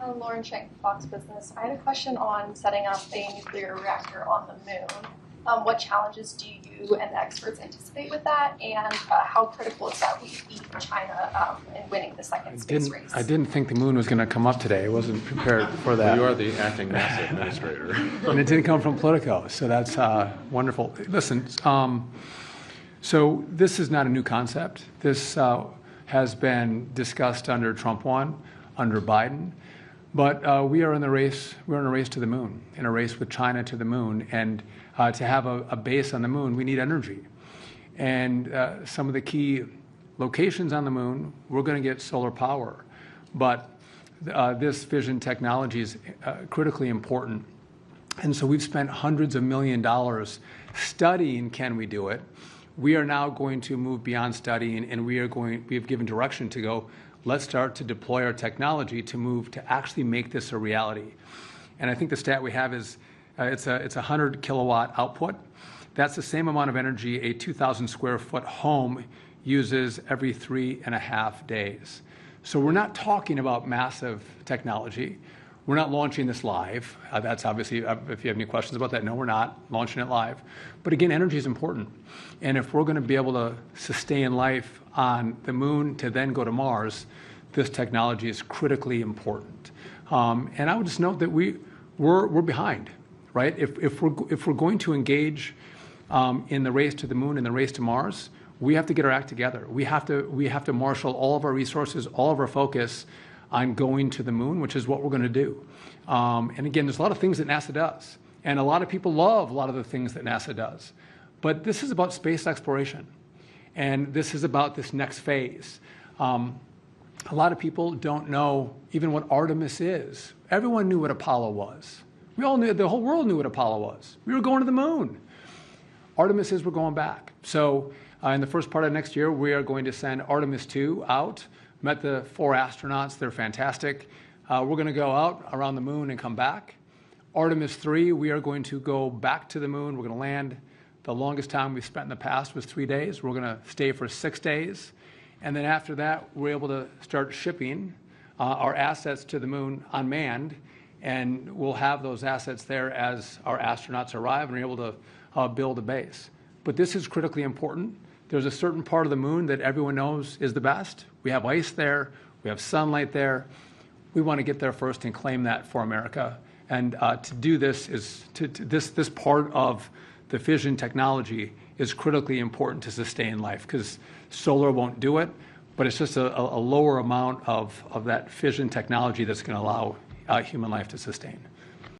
Lauren Shank, Fox Business. I had a question on setting up a nuclear reactor on the moon. What challenges do you and the experts anticipate with that, and how critical is that we beat China in winning the second space race? I didn't think the moon was going to come up today. I wasn't prepared for that. Well, you are the acting NASA administrator. And it didn't come from Politico, so that's wonderful. Listen, so this is not a new concept. This has been discussed under Trump 1, under Biden. But we are in the race. We're in a race to the moon, in a race with China to the moon. And to have a base on the moon, we need energy. And some of the key locations on the moon, we're going to get solar power. But this fission technology is critically important. And so we've spent hundreds of $millions studying, can we do it? We are now going to move beyond studying, and we have given direction to go, let's start to deploy our technology to move to actually make this a reality. And I think the stat we have is it's a 100 kilowatt output. That's the same amount of energy a 2,000 square foot home uses every 3.5 days. So we're not talking about massive technology. We're not launching this live. That's obviously, if you have any questions about that, no, we're not launching it live. But again, energy is important. And if we're going to be able to sustain life on the moon to then go to Mars, this technology is critically important. And I would just note that we're behind, right? If we're going to engage in the race to the moon and the race to Mars, we have to get our act together. We have to marshal all of our resources, all of our focus on going to the moon, which is what we're going to do. And again, there's a lot of things that NASA does, and a lot of people love a lot of the things that NASA does. But this is about space exploration, and this is about this next phase. A lot of people don't know even what Artemis is. Everyone knew what Apollo was. We all knew, the whole world knew what Apollo was. We were going to the moon. Artemis is we're going back. So in the first part of next year, we are going to send Artemis 2 out. Met the 4 astronauts. They're fantastic. We're going to go out around the moon and come back. Artemis 3, we are going to go back to the moon. We're going to land. The longest time we've spent in the past was 3 days. We're going to stay for 6 days. And then after that, we're able to start shipping our assets to the moon unmanned. And we'll have those assets there as our astronauts arrive and are able to build a base. But this is critically important. There's a certain part of the moon that everyone knows is the best. We have ice there. We have sunlight there. We want to get there first and claim that for America. And to do this is this part of the fission technology is critically important to sustain life, because solar won't do it, but it's just a lower amount of that fission technology that's going to allow human life to sustain.